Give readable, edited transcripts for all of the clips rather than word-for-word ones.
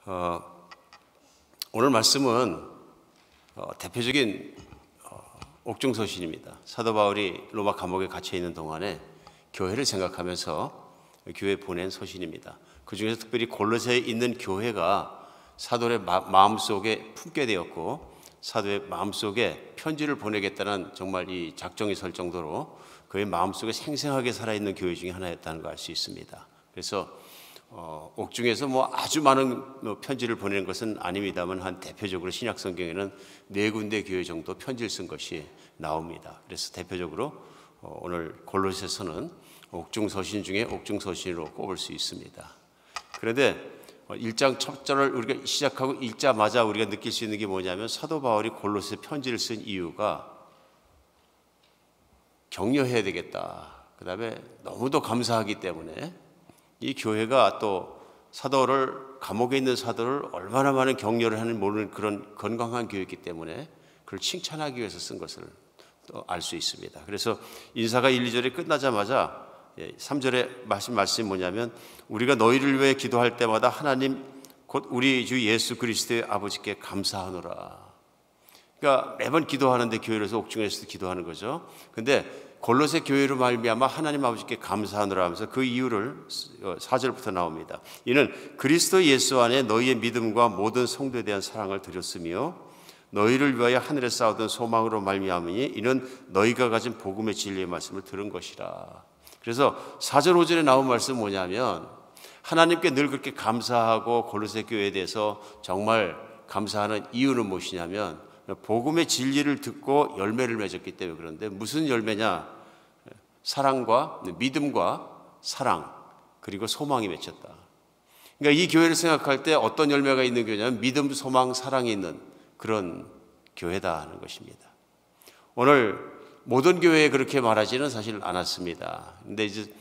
어, 오늘 말씀은 대표적인 옥중서신입니다. 사도 바울이 로마 감옥에 갇혀 있는 동안에 교회를 생각하면서 교회에 보낸 서신입니다. 그 중에서 특별히 골로새에 있는 교회가 사도의 마음속에 품게 되었고 사도의 마음속에 편지를 보내겠다는 정말 이 작정이 설 정도로 그의 마음속에 생생하게 살아있는 교회 중에 하나였다는 걸 알 수 있습니다. 그래서 옥중에서 아주 많은 편지를 보내는 것은 아닙니다만 한 대표적으로 신약 성경에는 4군데 교회 정도 편지를 쓴 것이 나옵니다. 그래서 대표적으로 오늘 골로새서는 옥중서신 중에 옥중서신으로 꼽을 수 있습니다. 그런데 1장 첫 절을 우리가 시작하고 읽자마자 우리가 느낄 수 있는 게 뭐냐면 사도 바울이 골로새 편지를 쓴 이유가 격려해야 되겠다. 그 다음에 너무도 감사하기 때문에 이 교회가 또 감옥에 있는 사도를 얼마나 많은 격려를 하는 모르는 그런 건강한 교회이기 때문에 그걸 칭찬하기 위해서 쓴 것을 또 알 수 있습니다. 그래서 인사가 1, 2절이 끝나자마자 3절에 말씀이 뭐냐면 우리가 너희를 위해 기도할 때마다 하나님 곧 우리 주 예수 그리스도의 아버지께 감사하노라. 그러니까 매번 기도하는데 교회에서 옥중에서도 기도하는 거죠. 근데 골로새 교회로 말미암아 하나님 아버지께 감사하노라 하면서 그 이유를 4절부터 나옵니다. 이는 그리스도 예수 안에 너희의 믿음과 모든 성도에 대한 사랑을 드렸으며 너희를 위하여 하늘에 쌓아둔 소망으로 말미암으니 이는 너희가 가진 복음의 진리의 말씀을 들은 것이라. 그래서 4절 5절에 나온 말씀은 뭐냐면 하나님께 늘 그렇게 감사하고 골로새 교회에 대해서 정말 감사하는 이유는 무엇이냐면 복음의 진리를 듣고 열매를 맺었기 때문에. 그런데 무슨 열매냐? 사랑과 믿음과 사랑 그리고 소망이 맺혔다. 그러니까 이 교회를 생각할 때 어떤 열매가 있는 교회냐면 믿음, 소망, 사랑이 있는 그런 교회다 하는 것입니다. 오늘 모든 교회에 그렇게 말하지는 사실 않았습니다. 근데 이제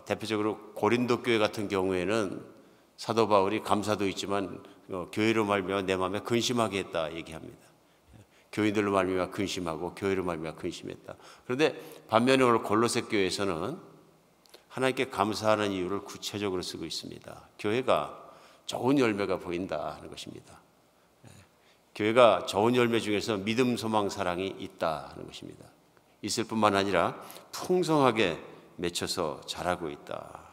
대표적으로 고린도 교회 같은 경우에는 사도 바울이 감사도 있지만 교회로 말미암아 내 마음에 근심하게 했다 얘기합니다. 교인들로 말미암아 근심하고 교회로 말미암아 근심했다. 그런데 반면에 오늘 골로새 교회에서는 하나님께 감사하는 이유를 구체적으로 쓰고 있습니다. 교회가 좋은 열매가 보인다 하는 것입니다. 교회가 좋은 열매 중에서 믿음, 소망, 사랑이 있다 하는 것입니다. 있을 뿐만 아니라 풍성하게 맺혀서 자라고 있다.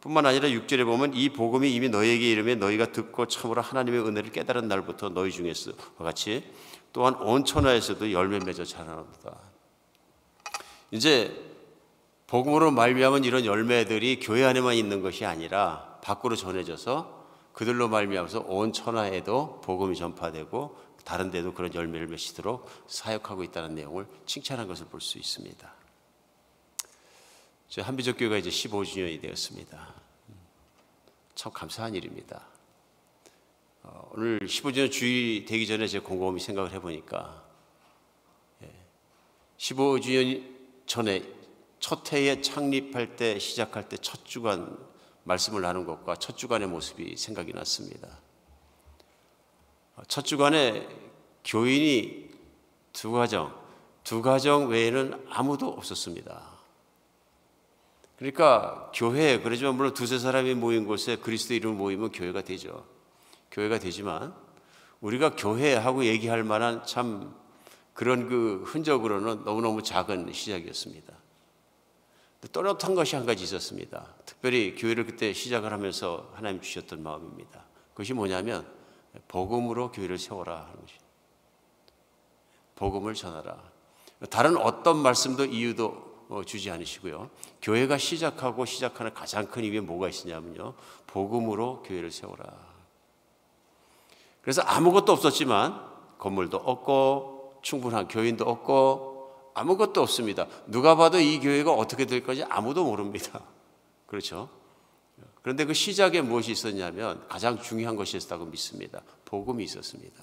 뿐만 아니라 6절에 보면 이 복음이 이미 너희에게 이르매 너희가 듣고 참으로 하나님의 은혜를 깨달은 날부터 너희 중에서와 같이 또한 온 천하에서도 열매 맺어 자라나도다. 이제 복음으로 말미암은 이런 열매들이 교회 안에만 있는 것이 아니라 밖으로 전해져서 그들로 말미암아서 온 천하에도 복음이 전파되고 다른 데도 그런 열매를 맺히도록 사역하고 있다는 내용을 칭찬한 것을 볼 수 있습니다. 저희 한비적교회가 이제 15주년이 되었습니다. 참 감사한 일입니다. 오늘 15주년 주일 되기 전에 제가 곰곰이 생각을 해보니까 15주년 전에 첫 해에 창립할 때 시작할 때 첫 주간 말씀을 나눈 것과 첫 주간의 모습이 생각이 났습니다. 첫 주간에 교인이 두 가정 외에는 아무도 없었습니다. 그러니까 교회, 그러지만 물론 두세 사람이 모인 곳에 그리스도 이름을 모이면 교회가 되죠. 교회가 되지만 우리가 교회하고 얘기할 만한 참 그런 그 흔적으로는 너무너무 작은 시작이었습니다. 또렷한 것이 한 가지 있었습니다. 특별히 교회를 그때 시작을 하면서 하나님 주셨던 마음입니다. 그것이 뭐냐면 복음으로 교회를 세워라 하는 것입니다. 복음을 전하라. 다른 어떤 말씀도 이유도 주지 않으시고요. 교회가 시작하는 가장 큰 이유에 뭐가 있으냐면요. 복음으로 교회를 세워라. 그래서 아무것도 없었지만 건물도 없고 충분한 교인도 없고 아무것도 없습니다. 누가 봐도 이 교회가 어떻게 될 건지 아무도 모릅니다. 그렇죠? 그런데 그 시작에 무엇이 있었냐면 가장 중요한 것이 있었다고 믿습니다. 복음이 있었습니다.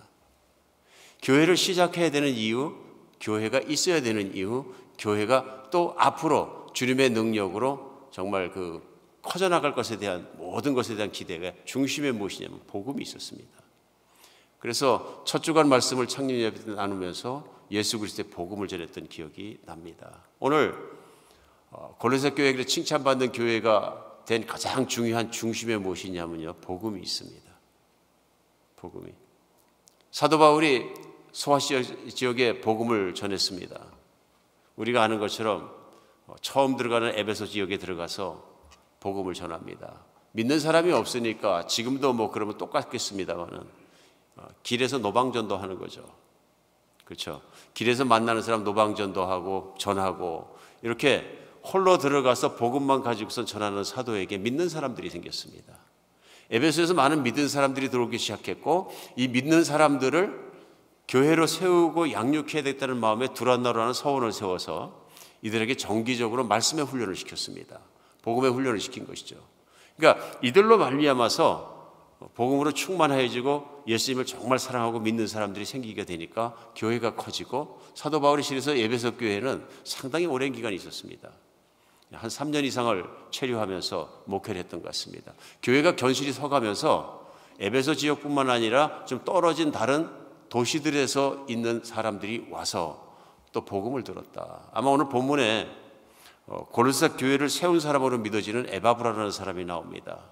교회를 시작해야 되는 이유, 교회가 있어야 되는 이유, 교회가 또 앞으로 주님의 능력으로 정말 그 커져나갈 것에 대한 모든 것에 대한 기대가 중심에 무엇이냐면 복음이 있었습니다. 그래서 첫 주간 말씀을 창립 예배 때 나누면서 예수 그리스도의 복음을 전했던 기억이 납니다. 오늘 골로새 교회를 칭찬받는 교회가 된 가장 중요한 중심에 무엇이냐면요, 복음이 있습니다. 복음이. 사도 바울이 소아시아 지역에 복음을 전했습니다. 우리가 아는 것처럼 처음 들어가는 에베소 지역에 들어가서 복음을 전합니다. 믿는 사람이 없으니까 지금도 뭐 그러면 똑같겠습니다만은 길에서 노방전도 하는 거죠. 그렇죠? 길에서 만나는 사람 노방전도 하고 전하고 이렇게 홀로 들어가서 복음만 가지고선 전하는 사도에게 믿는 사람들이 생겼습니다. 에베소에서 많은 믿는 사람들이 들어오기 시작했고 이 믿는 사람들을 교회로 세우고 양육해야 되겠다는 마음에 두란노라는 서원을 세워서 이들에게 정기적으로 말씀의 훈련을 시켰습니다. 복음의 훈련을 시킨 것이죠. 그러니까 이들로 말미암아서 복음으로 충만해지고 예수님을 정말 사랑하고 믿는 사람들이 생기게 되니까 교회가 커지고 사도 바울이 실어서 에베소 교회는 상당히 오랜 기간이 있었습니다. 한 3년 이상을 체류하면서 목회를 했던 것 같습니다. 교회가 견실히 서가면서 에베소 지역뿐만 아니라 좀 떨어진 다른 도시들에서 있는 사람들이 와서 또 복음을 들었다. 아마 오늘 본문에 고린도 교회를 세운 사람으로 믿어지는 에바브라라는 사람이 나옵니다.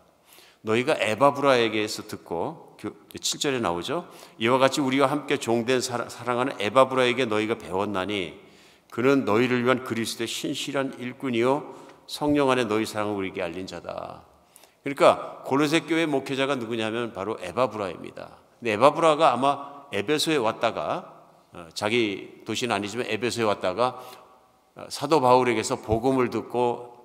너희가 에바브라에게서 듣고 7절에 나오죠. 이와 같이 우리와 함께 종된 사랑하는 에바브라에게 너희가 배웠나니 그는 너희를 위한 그리스도의 신실한 일꾼이요 성령 안에 너희 사랑을 우리에게 알린 자다. 그러니까 고린도 교회 목회자가 누구냐면 바로 에바브라입니다. 근데 에바브라가 아마 에베소에 왔다가 자기 도시는 아니지만 에베소에 왔다가 사도 바울에게서 복음을 듣고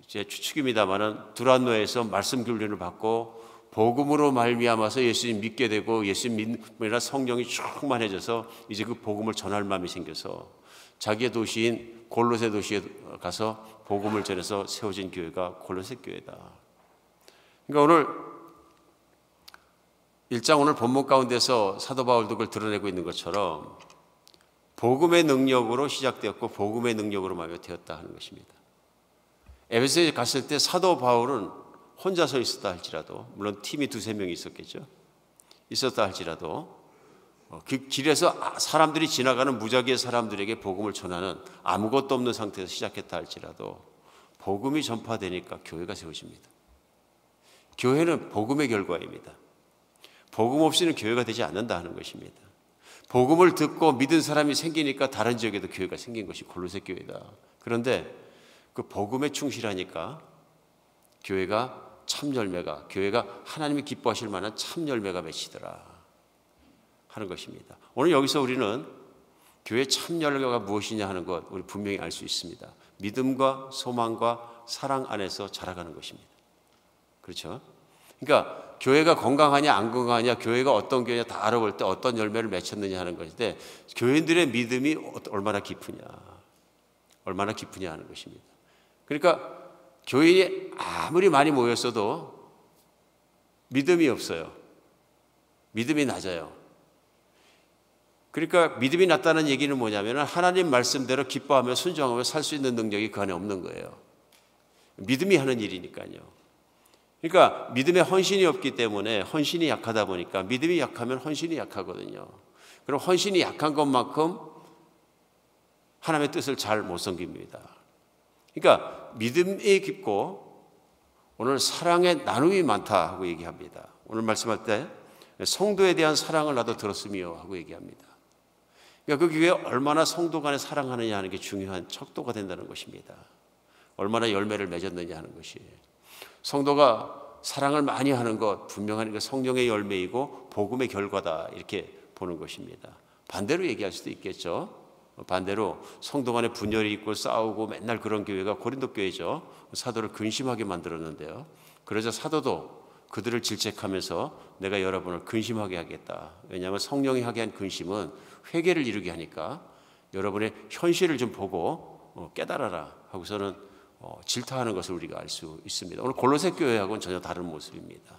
제 추측입니다만은 두란노에서 말씀 교훈을 받고 복음으로 말미암아서 예수님 믿게 되고 예수님 믿으라 성령이 충만해져서 이제 그 복음을 전할 마음이 생겨서 자기의 도시인 골로새 도시에 가서 복음을 전해서 세워진 교회가 골로새 교회다. 그러니까 오늘 1장 오늘 본문 가운데서 사도 바울도 그걸 드러내고 있는 것처럼 복음의 능력으로 시작되었고 복음의 능력으로 마무리되었다 하는 것입니다. 에베소에 갔을 때 사도 바울은 혼자 서 있었다 할지라도 물론 팀이 두세 명이 있었겠죠. 있었다 할지라도 그 길에서 사람들이 지나가는 무작위의 사람들에게 복음을 전하는 아무것도 없는 상태에서 시작했다 할지라도 복음이 전파되니까 교회가 세워집니다. 교회는 복음의 결과입니다. 복음 없이는 교회가 되지 않는다 하는 것입니다. 복음을 듣고 믿은 사람이 생기니까 다른 지역에도 교회가 생긴 것이 골로새 교회다. 그런데 그 복음에 충실하니까 교회가 참열매가 교회가 하나님이 기뻐하실 만한 참열매가 맺히더라 하는 것입니다. 오늘 여기서 우리는 교회 참열매가 무엇이냐 하는 것 우리 분명히 알 수 있습니다. 믿음과 소망과 사랑 안에서 자라가는 것입니다. 그렇죠? 그러니까 교회가 건강하냐 안 건강하냐 교회가 어떤 교회냐 다 알아볼 때 어떤 열매를 맺혔느냐 하는 것인데 교인들의 믿음이 얼마나 깊으냐 하는 것입니다. 그러니까 교인이 아무리 많이 모였어도 믿음이 없어요. 믿음이 낮아요. 그러니까 믿음이 낮다는 얘기는 뭐냐면 하나님 말씀대로 기뻐하며 순종하며 살 수 있는 능력이 그 안에 없는 거예요. 믿음이 하는 일이니까요. 그러니까 믿음에 헌신이 없기 때문에 헌신이 약하다 보니까 믿음이 약하면 헌신이 약하거든요. 그럼 헌신이 약한 것만큼 하나님의 뜻을 잘 못 섬깁니다. 그러니까 믿음이 깊고 오늘 사랑의 나눔이 많다 하고 얘기합니다. 오늘 말씀할 때 성도에 대한 사랑을 나도 들었으며 하고 얘기합니다. 그러니까 그 교회에 얼마나 성도 간에 사랑하느냐 하는 게 중요한 척도가 된다는 것입니다. 얼마나 열매를 맺었느냐 하는 것이. 성도가 사랑을 많이 하는 것 분명한 게 성령의 열매이고 복음의 결과다 이렇게 보는 것입니다. 반대로 얘기할 수도 있겠죠. 반대로 성도 간에 분열이 있고 싸우고 맨날 그런 교회가 고린도 교회죠. 사도를 근심하게 만들었는데요. 그래서 사도도 그들을 질책하면서 내가 여러분을 근심하게 하겠다. 왜냐하면 성령이 하게 한 근심은 회개를 이루게 하니까 여러분의 현실을 좀 보고 깨달아라 하고서는 질타하는 것을 우리가 알 수 있습니다. 오늘 골로새 교회하고는 전혀 다른 모습입니다.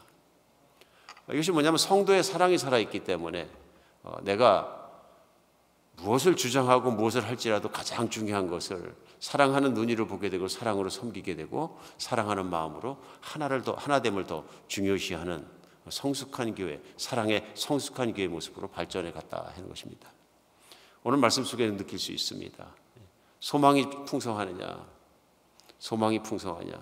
이것이 뭐냐면 성도의 사랑이 살아있기 때문에 내가 무엇을 주장하고 무엇을 할지라도 가장 중요한 것을 사랑하는 눈으로 보게 되고 사랑으로 섬기게 되고 사랑하는 마음으로 하나됨을 더 중요시하는 성숙한 교회, 사랑의 성숙한 교회의 모습으로 발전해 갔다 하는 것입니다. 오늘 말씀 속에는 느낄 수 있습니다. 소망이 풍성하느냐, 소망이 풍성하냐.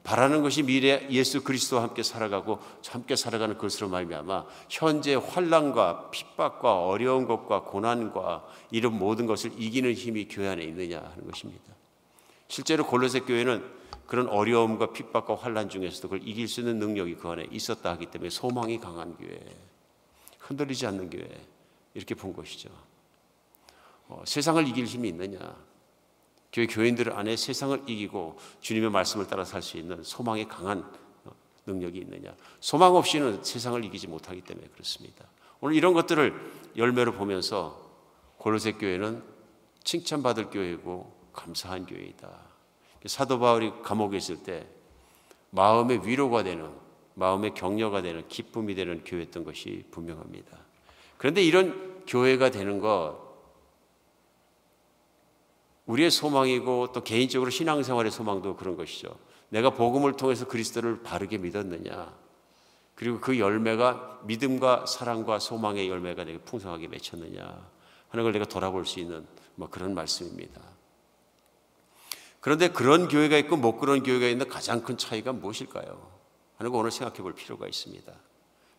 바라는 것이 미래 예수 그리스도와 함께 살아가고 함께 살아가는 것으로 말미암아 현재 환난과 핍박과 어려운 것과 고난과 이런 모든 것을 이기는 힘이 교회 안에 있느냐 하는 것입니다. 실제로 골로새 교회는 그런 어려움과 핍박과 환난 중에서도 그걸 이길 수 있는 능력이 그 안에 있었다 하기 때문에 소망이 강한 교회, 흔들리지 않는 교회, 이렇게 본 것이죠. 세상을 이길 힘이 있느냐? 교회 교인들 안에 세상을 이기고 주님의 말씀을 따라 살 수 있는 소망이 강한 능력이 있느냐? 소망 없이는 세상을 이기지 못하기 때문에 그렇습니다. 오늘 이런 것들을 열매로 보면서 골로새 교회는 칭찬받을 교회이고 감사한 교회이다. 사도 바울이 감옥에 있을 때 마음의 위로가 되는, 마음의 격려가 되는, 기쁨이 되는 교회였던 것이 분명합니다. 그런데 이런 교회가 되는 것, 우리의 소망이고 또 개인적으로 신앙생활의 소망도 그런 것이죠. 내가 복음을 통해서 그리스도를 바르게 믿었느냐, 그리고 그 열매가 믿음과 사랑과 소망의 열매가 내게 풍성하게 맺혔느냐 하는 걸 내가 돌아볼 수 있는 그런 말씀입니다. 그런데 그런 교회가 있고 못 그런 교회가 있는 가장 큰 차이가 무엇일까요? 하는 거 오늘 생각해 볼 필요가 있습니다.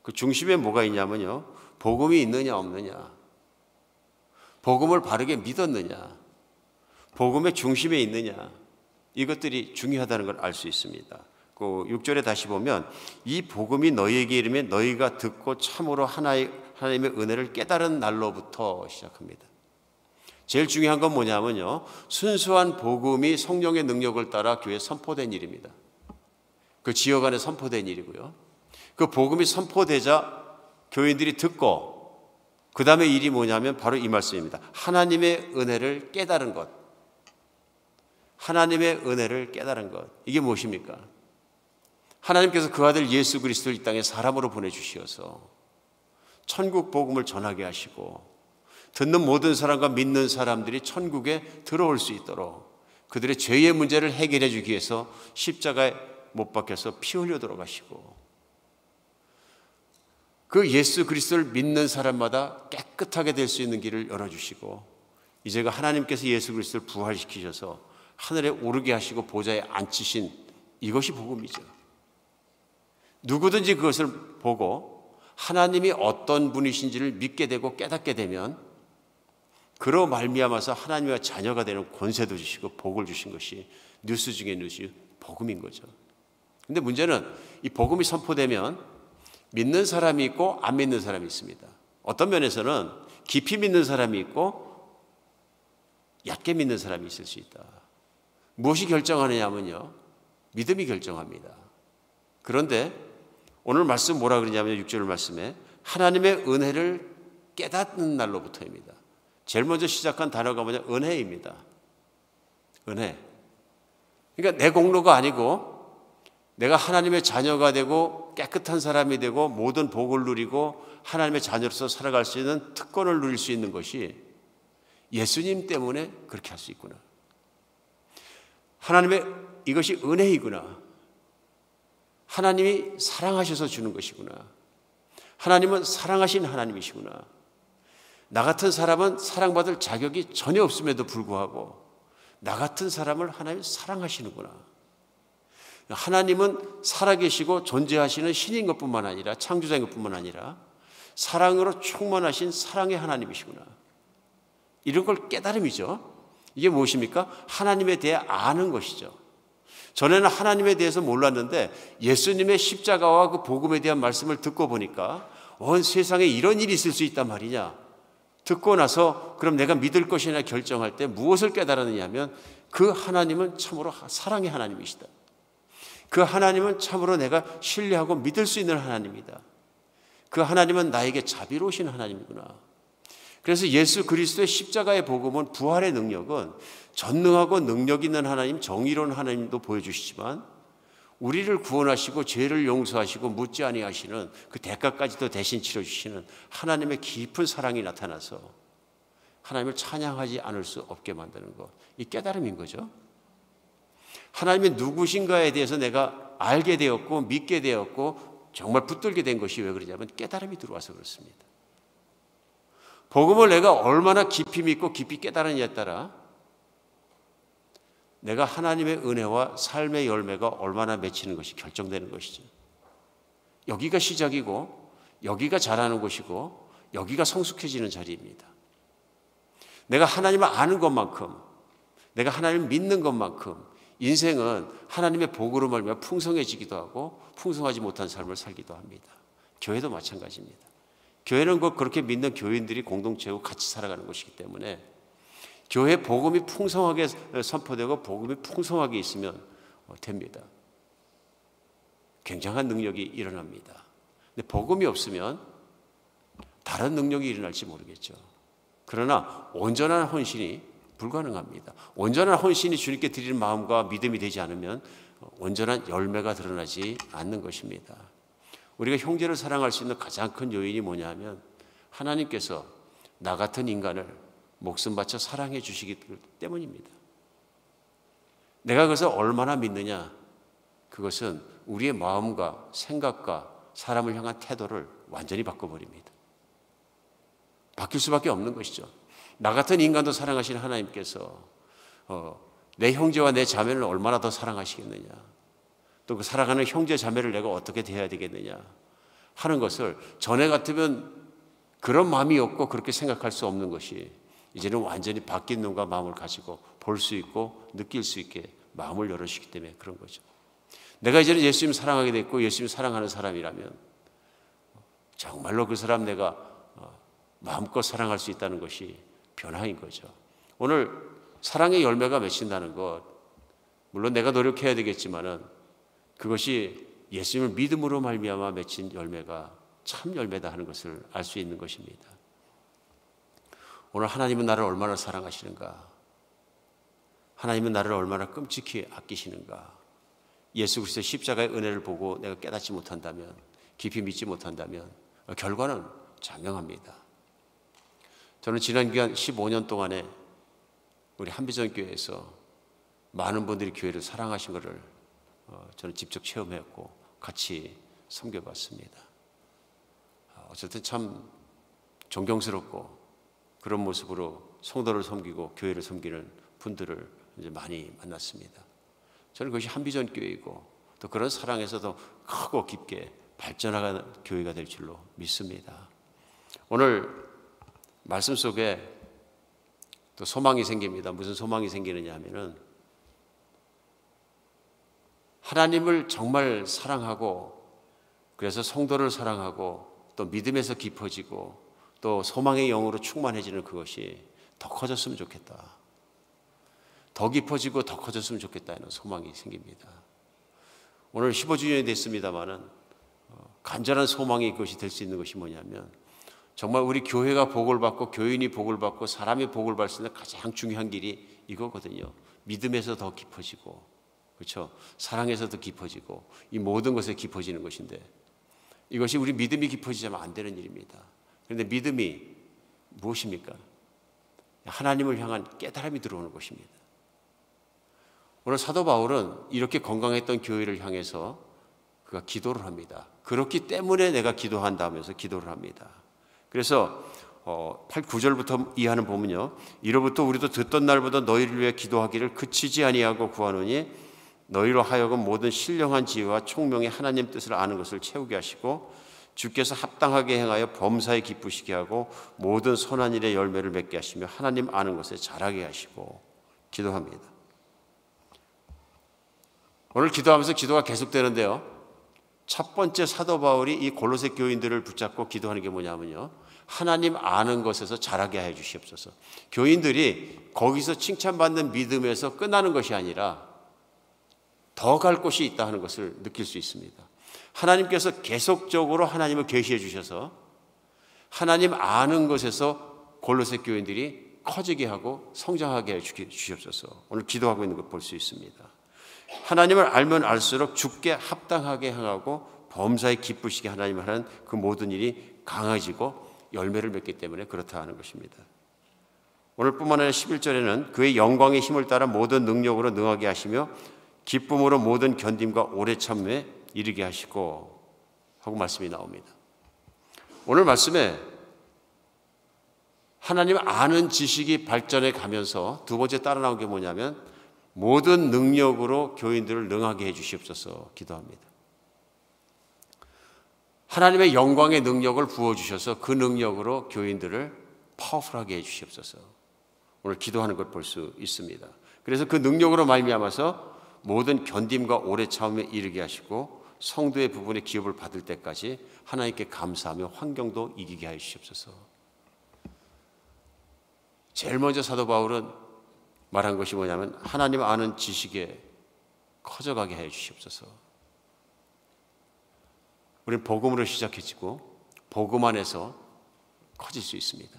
그 중심에 뭐가 있냐면요, 복음이 있느냐 없느냐, 복음을 바르게 믿었느냐, 복음의 중심에 있느냐, 이것들이 중요하다는 걸 알 수 있습니다. 그 6절에 다시 보면 이 복음이 너희에게 이르면 너희가 듣고 참으로 하나님의 은혜를 깨달은 날로부터 시작합니다. 제일 중요한 건 뭐냐면요, 순수한 복음이 성령의 능력을 따라 교회에 선포된 일입니다. 그 지역 안에 선포된 일이고요. 그 복음이 선포되자 교인들이 듣고 그 다음에 일이 뭐냐면 바로 이 말씀입니다. 하나님의 은혜를 깨달은 것. 하나님의 은혜를 깨달은 것. 이게 무엇입니까? 하나님께서 그 아들 예수 그리스도를 이 땅에 사람으로 보내주시어서 천국 복음을 전하게 하시고 듣는 모든 사람과 믿는 사람들이 천국에 들어올 수 있도록 그들의 죄의 문제를 해결해 주기 위해서 십자가에 못 박혀서 피 흘려 들어가시고 그 예수 그리스도를 믿는 사람마다 깨끗하게 될 수 있는 길을 열어주시고 이제가 하나님께서 예수 그리스도를 부활시키셔서 하늘에 오르게 하시고 보좌에 앉히신 이것이 복음이죠. 누구든지 그것을 보고 하나님이 어떤 분이신지를 믿게 되고 깨닫게 되면 그로 말미암아서 하나님의 자녀가 되는 권세도 주시고 복을 주신 것이 뉴스 중에 뉴스, 복음인 거죠. 근데 문제는 이 복음이 선포되면 믿는 사람이 있고 안 믿는 사람이 있습니다. 어떤 면에서는 깊이 믿는 사람이 있고 얕게 믿는 사람이 있을 수 있다. 무엇이 결정하느냐면요, 믿음이 결정합니다. 그런데 오늘 말씀 뭐라 그러냐면 6절 말씀에 하나님의 은혜를 깨닫는 날로부터입니다. 제일 먼저 시작한 단어가 뭐냐? 은혜입니다. 은혜. 그러니까 내 공로가 아니고 내가 하나님의 자녀가 되고 깨끗한 사람이 되고 모든 복을 누리고 하나님의 자녀로서 살아갈 수 있는 특권을 누릴 수 있는 것이 예수님 때문에 그렇게 할 수 있구나. 하나님의 이것이 은혜이구나. 하나님이 사랑하셔서 주는 것이구나. 하나님은 사랑하신 하나님이시구나. 나 같은 사람은 사랑받을 자격이 전혀 없음에도 불구하고 나 같은 사람을 하나님이 사랑하시는구나. 하나님은 살아계시고 존재하시는 신인 것뿐만 아니라 창조자인 것뿐만 아니라 사랑으로 충만하신 사랑의 하나님이시구나. 이런 걸 깨달음이죠. 이게 무엇입니까? 하나님에 대해 아는 것이죠. 전에는 하나님에 대해서 몰랐는데 예수님의 십자가와 그 복음에 대한 말씀을 듣고 보니까 온 세상에 이런 일이 있을 수 있단 말이냐. 듣고 나서 그럼 내가 믿을 것이냐 결정할 때 무엇을 깨달았느냐 하면 그 하나님은 참으로 사랑의 하나님이시다. 그 하나님은 참으로 내가 신뢰하고 믿을 수 있는 하나님이다. 그 하나님은 나에게 자비로우신 하나님이구나. 그래서 예수 그리스도의 십자가의 복음은 부활의 능력은 전능하고 능력 있는 하나님, 정의로운 하나님도 보여주시지만 우리를 구원하시고 죄를 용서하시고 묻지 아니하시는 그 대가까지도 대신 치러주시는 하나님의 깊은 사랑이 나타나서 하나님을 찬양하지 않을 수 없게 만드는 것, 이 깨달음인 거죠. 하나님이 누구신가에 대해서 내가 알게 되었고 믿게 되었고 정말 붙들게 된 것이 왜 그러냐면 깨달음이 들어와서 그렇습니다. 복음을 내가 얼마나 깊이 믿고 깊이 깨달으냐에 따라 내가 하나님의 은혜와 삶의 열매가 얼마나 맺히는 것이 결정되는 것이죠. 여기가 시작이고 여기가 자라는 곳이고 여기가 성숙해지는 자리입니다. 내가 하나님을 아는 것만큼, 내가 하나님을 믿는 것만큼 인생은 하나님의 복으로 말미암아 풍성해지기도 하고 풍성하지 못한 삶을 살기도 합니다. 교회도 마찬가지입니다. 교회는 꼭 그렇게 믿는 교인들이 공동체고 같이 살아가는 것이기 때문에 교회 복음이 풍성하게 선포되고 복음이 풍성하게 있으면 됩니다. 굉장한 능력이 일어납니다. 근데 복음이 없으면 다른 능력이 일어날지 모르겠죠. 그러나 온전한 헌신이 불가능합니다. 온전한 헌신이 주님께 드리는 마음과 믿음이 되지 않으면 온전한 열매가 드러나지 않는 것입니다. 우리가 형제를 사랑할 수 있는 가장 큰 요인이 뭐냐 하면 하나님께서 나 같은 인간을 목숨 바쳐 사랑해 주시기 때문입니다. 내가 그것을 얼마나 믿느냐, 그것은 우리의 마음과 생각과 사람을 향한 태도를 완전히 바꿔버립니다. 바뀔 수밖에 없는 것이죠. 나 같은 인간도 사랑하시는 하나님께서 내 형제와 내 자매를 얼마나 더 사랑하시겠느냐, 또 그 사랑하는 형제 자매를 내가 어떻게 대해야 되겠느냐 하는 것을 전에 같으면 그런 마음이 없고 그렇게 생각할 수 없는 것이 이제는 완전히 바뀐 눈과 마음을 가지고 볼 수 있고 느낄 수 있게 마음을 열어주시기 때문에 그런 거죠. 내가 이제는 예수님 사랑하게 됐고 예수님 사랑하는 사람이라면 정말로 그 사람 내가 마음껏 사랑할 수 있다는 것이 변화인 거죠. 오늘 사랑의 열매가 맺힌다는 것, 물론 내가 노력해야 되겠지만은 그것이 예수님을 믿음으로 말미암아 맺힌 열매가 참 열매다 하는 것을 알 수 있는 것입니다. 오늘 하나님은 나를 얼마나 사랑하시는가, 하나님은 나를 얼마나 끔찍히 아끼시는가, 예수 그리스도의 십자가의 은혜를 보고 내가 깨닫지 못한다면, 깊이 믿지 못한다면 결과는 장명합니다. 저는 지난 기간 15년 동안에 우리 한비전 교회에서 많은 분들이 교회를 사랑하신 것을 저는 직접 체험했고 같이 섬겨봤습니다. 어쨌든 참 존경스럽고 그런 모습으로 성도를 섬기고 교회를 섬기는 분들을 이제 많이 만났습니다. 저는 그것이 한비전 교회이고 또 그런 사랑에서도 크고 깊게 발전하는 교회가 될 줄로 믿습니다. 오늘 말씀 속에 또 소망이 생깁니다. 무슨 소망이 생기느냐 하면은 하나님을 정말 사랑하고 그래서 성도를 사랑하고 또 믿음에서 깊어지고 또 소망의 영으로 충만해지는 그것이 더 커졌으면 좋겠다. 더 깊어지고 더 커졌으면 좋겠다는 소망이 생깁니다. 오늘 15주년이 됐습니다마는 간절한 소망이 그것이 될 수 있는 것이 뭐냐면 정말 우리 교회가 복을 받고 교인이 복을 받고 사람이 복을 받을 수 있는 가장 중요한 길이 이거거든요. 믿음에서 더 깊어지고, 그렇죠? 사랑에서 더 깊어지고 이 모든 것에 깊어지는 것인데 이것이 우리 믿음이 깊어지자면 안 되는 일입니다. 그런데 믿음이 무엇입니까? 하나님을 향한 깨달음이 들어오는 것입니다. 오늘 사도 바울은 이렇게 건강했던 교회를 향해서 그가 기도를 합니다. 그렇기 때문에 내가 기도한다 하면서 기도를 합니다. 그래서 9절부터 이하는 보면요, 이로부터 우리도 듣던 날보다 너희를 위해 기도하기를 그치지 아니하고 구하노니 너희로 하여금 모든 신령한 지혜와 총명의 하나님 뜻을 아는 것을 채우게 하시고 주께서 합당하게 행하여 범사에 기쁘시게 하고 모든 선한 일의 열매를 맺게 하시며 하나님 아는 것에 자라게 하시고 기도합니다. 오늘 기도하면서 기도가 계속되는데요, 첫 번째 사도 바울이 이 골로새 교인들을 붙잡고 기도하는 게 뭐냐면요, 하나님 아는 것에서 자라게 해 주시옵소서. 교인들이 거기서 칭찬받는 믿음에서 끝나는 것이 아니라 더 갈 곳이 있다 하는 것을 느낄 수 있습니다. 하나님께서 계속적으로 하나님을 계시해 주셔서 하나님 아는 것에서 골로새 교인들이 커지게 하고 성장하게 해 주시옵소서. 오늘 기도하고 있는 걸 볼 수 있습니다. 하나님을 알면 알수록 주께 합당하게 행하고 범사에 기쁘시게 하나님을 하는 그 모든 일이 강해지고 열매를 맺기 때문에 그렇다 하는 것입니다. 오늘 뿐만 아니라 11절에는 그의 영광의 힘을 따라 모든 능력으로 능하게 하시며 기쁨으로 모든 견딤과 오래 참음에 이르게 하시고 하고 말씀이 나옵니다. 오늘 말씀에 하나님 아는 지식이 발전해 가면서 두 번째 따라 나온 게 뭐냐면 모든 능력으로 교인들을 능하게 해 주시옵소서 기도합니다. 하나님의 영광의 능력을 부어주셔서 그 능력으로 교인들을 파워풀하게 해 주시옵소서. 오늘 기도하는 걸 볼 수 있습니다. 그래서 그 능력으로 말미암아서 모든 견딤과 오래 참음에 이르게 하시고 성도의 부분의 기업을 받을 때까지 하나님께 감사하며 환경도 이기게 하여 주시옵소서. 제일 먼저 사도 바울은 말한 것이 뭐냐면 하나님 아는 지식에 커져가게 하여 주시옵소서. 우리는 복음으로 시작했고 복음 안에서 커질 수 있습니다.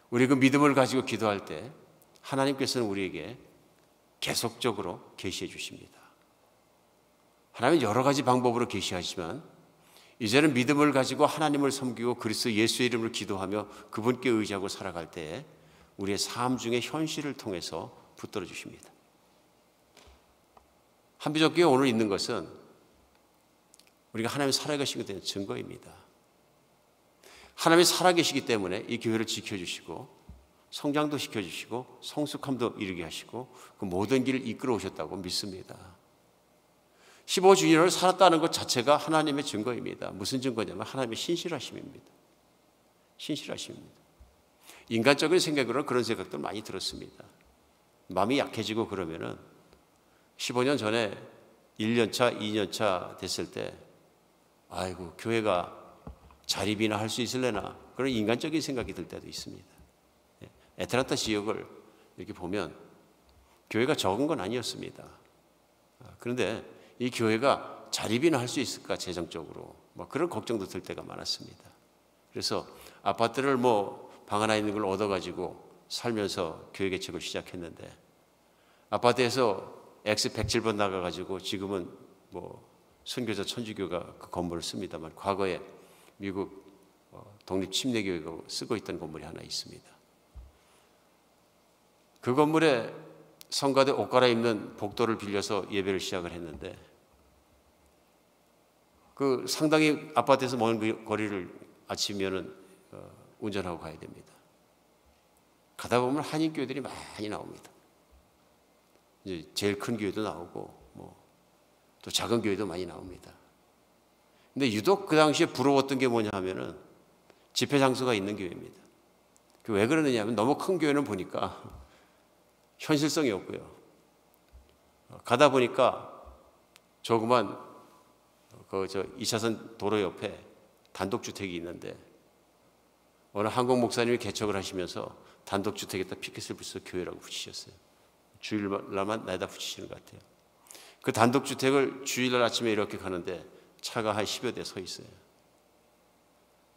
우리 그 믿음을 가지고 기도할 때 하나님께서는 우리에게 계속적으로 계시해 주십니다. 하나님은 여러 가지 방법으로 계시하지만 이제는 믿음을 가지고 하나님을 섬기고 그리스도 예수의 이름으로 기도하며 그분께 의지하고 살아갈 때에 우리의 삶 중에 현실을 통해서 붙들어 주십니다. 한비전교회 오늘 있는 것은 우리가 하나님 살아계시게 된 증거입니다. 하나님이 살아계시기 때문에 이 교회를 지켜주시고 성장도 시켜주시고 성숙함도 이루게 하시고 그 모든 길을 이끌어 오셨다고 믿습니다. 15주년을 살았다는 것 자체가 하나님의 증거입니다. 무슨 증거냐면 하나님의 신실하심입니다. 신실하심입니다. 인간적인 생각으로는 그런 생각들 많이 들었습니다. 마음이 약해지고 그러면은 15년 전에 1년차, 2년차 됐을 때 아이고 교회가 자립이나 할 수 있을래나 그런 인간적인 생각이 들 때도 있습니다. 애틀란타 지역을 이렇게 보면 교회가 적은 건 아니었습니다. 그런데 이 교회가 자립이나 할 수 있을까 재정적으로 뭐 그런 걱정도 들 때가 많았습니다. 그래서 아파트를 뭐 방 하나 있는 걸 얻어가지고 살면서 교회 개척을 시작했는데 아파트에서 X107번 나가가지고 지금은 뭐 선교사 천주교가 그 건물을 씁니다만 과거에 미국 독립침례교회가 쓰고 있던 건물이 하나 있습니다. 그 건물에 성가대 옷 갈아입는 복도를 빌려서 예배를 시작을 했는데 그 상당히 아파트에서 먼 거리를 아침이면은 운전하고 가야 됩니다. 가다 보면 한인교회들이 많이 나옵니다. 이제 제일 큰 교회도 나오고 뭐 또 작은 교회도 많이 나옵니다. 근데 유독 그 당시에 부러웠던 게 뭐냐 하면은 집회 장소가 있는 교회입니다. 왜 그러느냐 하면 너무 큰 교회는 보니까 현실성이 없고요. 가다 보니까 조그만 그 2차선 도로 옆에 단독주택이 있는데 어느 한국 목사님이 개척을 하시면서 단독주택에다 피켓을 붙여서 교회라고 붙이셨어요. 주일날만 내다 붙이시는 것 같아요. 그 단독주택을 주일날 아침에 이렇게 가는데 차가 한 10여 대 서 있어요.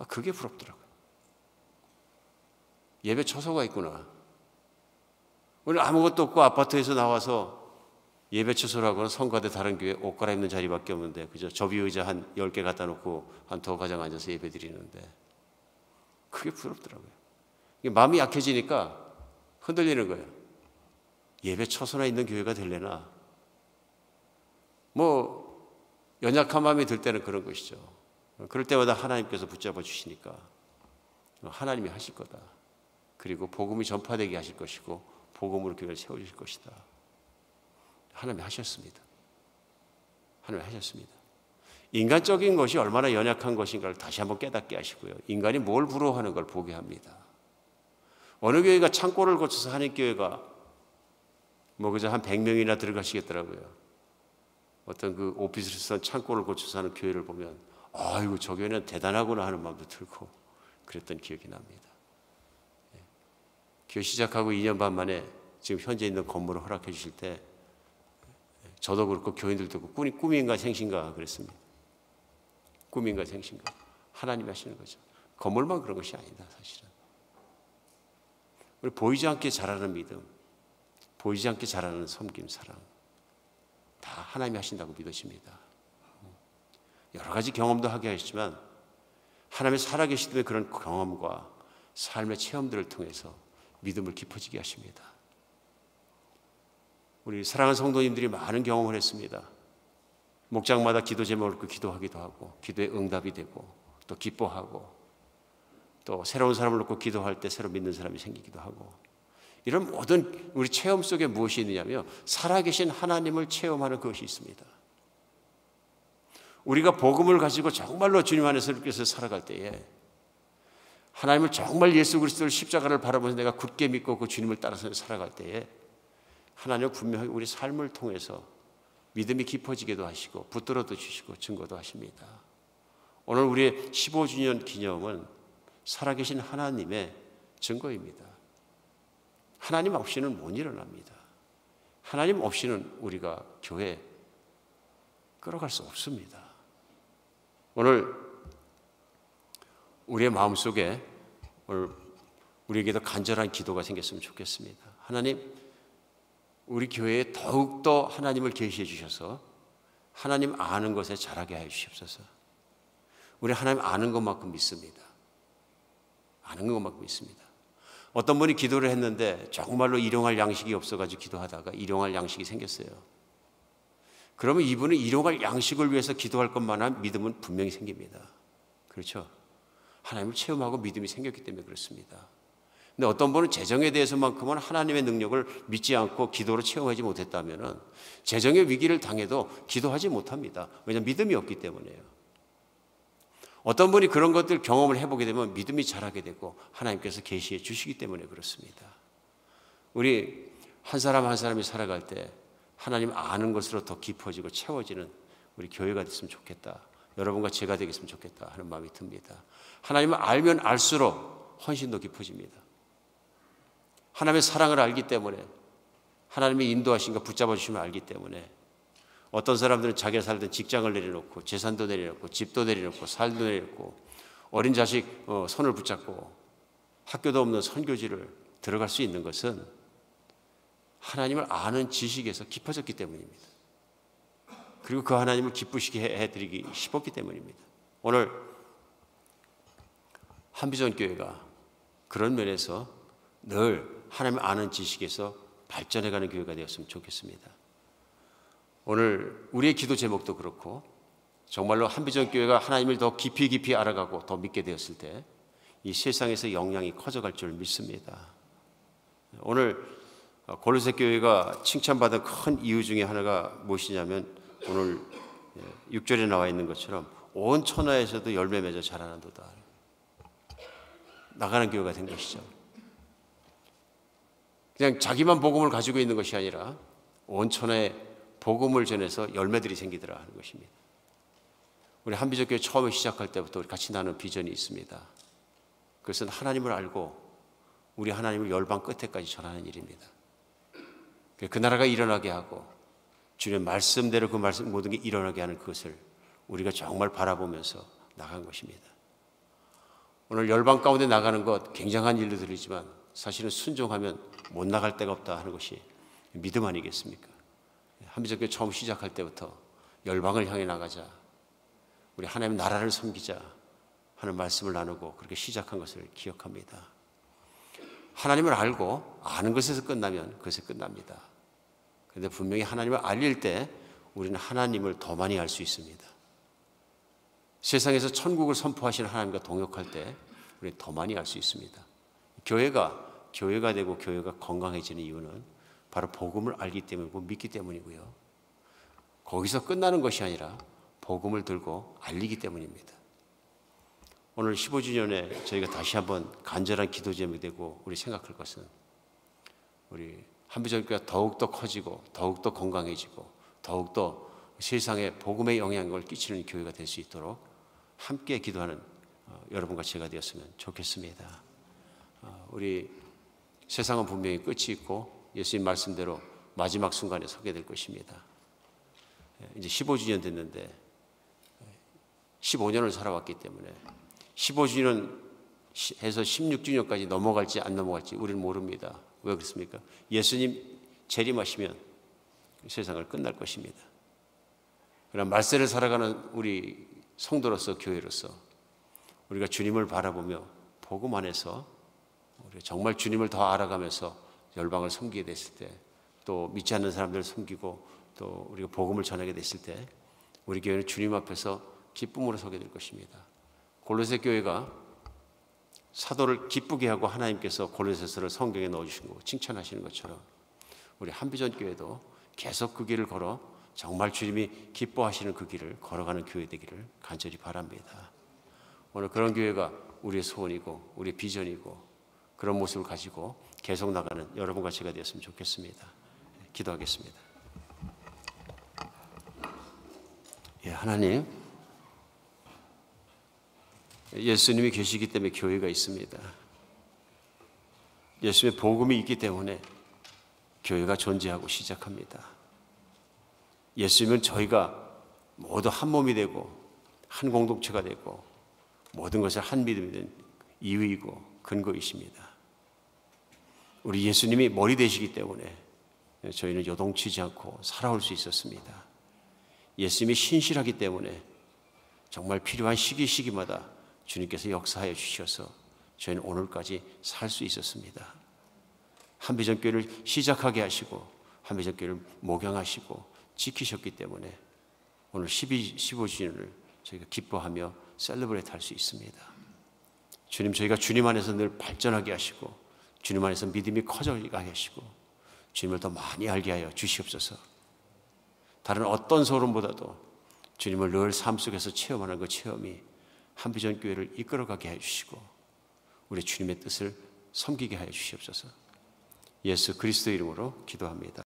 그게 부럽더라고요. 예배 처소가 있구나. 우리 아무것도 없고 아파트에서 나와서 예배 처소라고는 성가대 다른 교회 옷 갈아입는 자리밖에 없는데 그저 접이의자 한 10개 갖다 놓고 한 더 가정 앉아서 예배 드리는데 그게 부럽더라고요. 마음이 약해지니까 흔들리는 거예요. 예배 처소나 있는 교회가 되려나? 뭐 연약한 마음이 들 때는 그런 것이죠. 그럴 때마다 하나님께서 붙잡아 주시니까 하나님이 하실 거다. 그리고 복음이 전파되게 하실 것이고 복음으로 교회를 세워주실 것이다. 하나님이 하셨습니다. 하나님이 하셨습니다. 인간적인 것이 얼마나 연약한 것인가를 다시 한번 깨닫게 하시고요. 인간이 뭘 부러워하는 걸 보게 합니다. 어느 교회가 창고를 고쳐서 하는 교회가 뭐 그저 한 100명이나 들어가시겠더라고요. 어떤 그 오피스를 쓴 창고를 고쳐서 하는 교회를 보면 아이고 저 교회는 대단하구나 하는 마음도 들고 그랬던 기억이 납니다. 교회 시작하고 2년 반 만에 지금 현재 있는 건물을 허락해 주실 때 저도 그렇고 교인들도 그렇고 꿈인가 생신가 그랬습니다. 꿈인가 생신가 하나님이 하시는 거죠. 건물만 그런 것이 아니다 사실은. 우리 보이지 않게 자라는 믿음, 보이지 않게 자라는 섬김, 사랑 다 하나님이 하신다고 믿으십니다. 여러 가지 경험도 하게 하시지만 하나님이 살아계시던 그런 경험과 삶의 체험들을 통해서 믿음을 깊어지게 하십니다. 우리 사랑하는 성도님들이 많은 경험을 했습니다. 목장마다 기도 제목을 놓고 기도하기도 하고 기도에 응답이 되고 또 기뻐하고 또 새로운 사람을 놓고 기도할 때 새로 믿는 사람이 생기기도 하고 이런 모든 우리 체험 속에 무엇이 있느냐면 살아계신 하나님을 체험하는 것이 있습니다. 우리가 복음을 가지고 정말로 주님 안에서 이렇게 살아갈 때에 하나님을 정말 예수 그리스도를 십자가를 바라보면서 내가 굳게 믿고 그 주님을 따라서 살아갈 때에 하나님은 분명히 우리 삶을 통해서 믿음이 깊어지기도 하시고 붙들어도 주시고 증거도 하십니다. 오늘 우리의 15주년 기념은 살아계신 하나님의 증거입니다. 하나님 없이는 못 일어납니다. 하나님 없이는 우리가 교회 끌어갈 수 없습니다. 오늘 우리의 마음속에 오늘 우리에게도 간절한 기도가 생겼으면 좋겠습니다. 하나님, 우리 교회에 더욱더 하나님을 계시해 주셔서 하나님 아는 것에 자라게 하여 주시옵소서. 우리 하나님 아는 것만큼 믿습니다. 아는 것만큼 믿습니다. 어떤 분이 기도를 했는데 정말로 일용할 양식이 없어가지고 기도하다가 일용할 양식이 생겼어요. 그러면 이분은 일용할 양식을 위해서 기도할 것만한 믿음은 분명히 생깁니다. 그렇죠? 하나님을 체험하고 믿음이 생겼기 때문에 그렇습니다. 근데 어떤 분은 재정에 대해서만큼은 하나님의 능력을 믿지 않고 기도로 체험하지 못했다면 재정의 위기를 당해도 기도하지 못합니다. 왜냐하면 믿음이 없기 때문에요. 어떤 분이 그런 것들 경험을 해보게 되면 믿음이 자라게 되고 하나님께서 계시해 주시기 때문에 그렇습니다. 우리 한 사람 한 사람이 살아갈 때 하나님 아는 것으로 더 깊어지고 채워지는 우리 교회가 됐으면 좋겠다. 여러분과 제가 되겠으면 좋겠다 하는 마음이 듭니다. 하나님을 알면 알수록 헌신도 깊어집니다. 하나님의 사랑을 알기 때문에 하나님의 인도하심과 붙잡아 주심을 알기 때문에 어떤 사람들은 자기가 살던 직장을 내려놓고 재산도 내려놓고 집도 내려놓고 살도 내려놓고 어린 자식 손을 붙잡고 학교도 없는 선교지를 들어갈 수 있는 것은 하나님을 아는 지식에서 깊어졌기 때문입니다. 그리고 그 하나님을 기쁘시게 해드리기 쉽었기 때문입니다. 오늘 한비전교회가 그런 면에서 늘 하나님을 아는 지식에서 발전해가는 교회가 되었으면 좋겠습니다. 오늘 우리의 기도 제목도 그렇고 정말로 한비전교회가 하나님을 더 깊이 알아가고 더 믿게 되었을 때 이 세상에서 영향이 커져갈 줄 믿습니다. 오늘 골로새 교회가 칭찬받은 큰 이유 중에 하나가 무엇이냐면 오늘 6절에 나와 있는 것처럼 온 천하에서도 열매 맺어 자라는도다. 나가는 교회가 된 것이죠. 그냥 자기만 복음을 가지고 있는 것이 아니라 온 천하에 복음을 전해서 열매들이 생기더라 하는 것입니다. 우리 한비전교회 처음에 시작할 때부터 우리 같이 나눈 비전이 있습니다. 그것은 하나님을 알고 우리 하나님을 열방 끝에까지 전하는 일입니다. 그 나라가 일어나게 하고 주님의 말씀대로 그 말씀 모든 게 일어나게 하는 그것을 우리가 정말 바라보면서 나간 것입니다. 오늘 열방 가운데 나가는 것 굉장한 일로 들리지만 사실은 순종하면 못 나갈 데가 없다 하는 것이 믿음 아니겠습니까? 한비전교회 처음 시작할 때부터 열방을 향해 나가자, 우리 하나님 나라를 섬기자 하는 말씀을 나누고 그렇게 시작한 것을 기억합니다. 하나님을 알고 아는 것에서 끝나면 그것에 끝납니다. 그런데 분명히 하나님을 알릴 때 우리는 하나님을 더 많이 알 수 있습니다. 세상에서 천국을 선포하시는 하나님과 동역할 때 우리는 더 많이 알 수 있습니다. 교회가 되고 교회가 건강해지는 이유는 바로 복음을 알기 때문이고 믿기 때문이고요. 거기서 끝나는 것이 아니라 복음을 들고 알리기 때문입니다. 오늘 15주년에 저희가 다시 한번 간절한 기도 제목이 되고 우리 생각할 것은 우리 한비전교회가 더욱더 커지고 더욱더 건강해지고 더욱더 세상에 복음의 영향력을 끼치는 교회가 될 수 있도록 함께 기도하는 여러분과 제가 되었으면 좋겠습니다. 우리 세상은 분명히 끝이 있고 예수님 말씀대로 마지막 순간에 서게 될 것입니다. 이제 15주년 됐는데 15년을 살아왔기 때문에 15주년 해서 16주년까지 넘어갈지 안 넘어갈지 우리는 모릅니다. 왜 그렇습니까? 예수님 재림하시면 세상을 끝날 것입니다. 그러나 말세를 살아가는 우리 성도로서 교회로서 우리가 주님을 바라보며 복음 안에서 우리가 정말 주님을 더 알아가면서 열방을 섬기게 됐을 때 또 믿지 않는 사람들을 섬기고 또 우리가 복음을 전하게 됐을 때 우리 교회는 주님 앞에서 기쁨으로 서게 될 것입니다. 골로새 교회가 사도를 기쁘게 하고 하나님께서 골로새서를 성경에 넣어주신 거 칭찬하시는 것처럼 우리 한비전교회도 계속 그 길을 걸어 정말 주님이 기뻐하시는 그 길을 걸어가는 교회 되기를 간절히 바랍니다. 오늘 그런 교회가 우리의 소원이고 우리의 비전이고 그런 모습을 가지고 계속 나가는 여러분과 제가 되었으면 좋겠습니다. 기도하겠습니다. 예, 하나님, 예수님이 계시기 때문에 교회가 있습니다. 예수님의 복음이 있기 때문에 교회가 존재하고 시작합니다. 예수님은 저희가 모두 한 몸이 되고 한 공동체가 되고 모든 것을 한 믿음이 된 이유이고 근거이십니다. 우리 예수님이 머리 되시기 때문에 저희는 요동치지 않고 살아올 수 있었습니다. 예수님이 신실하기 때문에 정말 필요한 시기마다 주님께서 역사하여 주셔서 저희는 오늘까지 살 수 있었습니다. 한비전교회를 시작하게 하시고 한비전교회를 목양하시고 지키셨기 때문에 오늘 15주년을 저희가 기뻐하며 셀러브레이트 할 수 있습니다. 주님, 저희가 주님 안에서 늘 발전하게 하시고 주님 안에서 믿음이 커져가게 하시고 주님을 더 많이 알게 하여 주시옵소서. 다른 어떤 소름보다도 주님을 늘 삶 속에서 체험하는 그 체험이 한비전교회를 이끌어가게 해주시고 우리 주님의 뜻을 섬기게 하여 주시옵소서. 예수 그리스도 이름으로 기도합니다.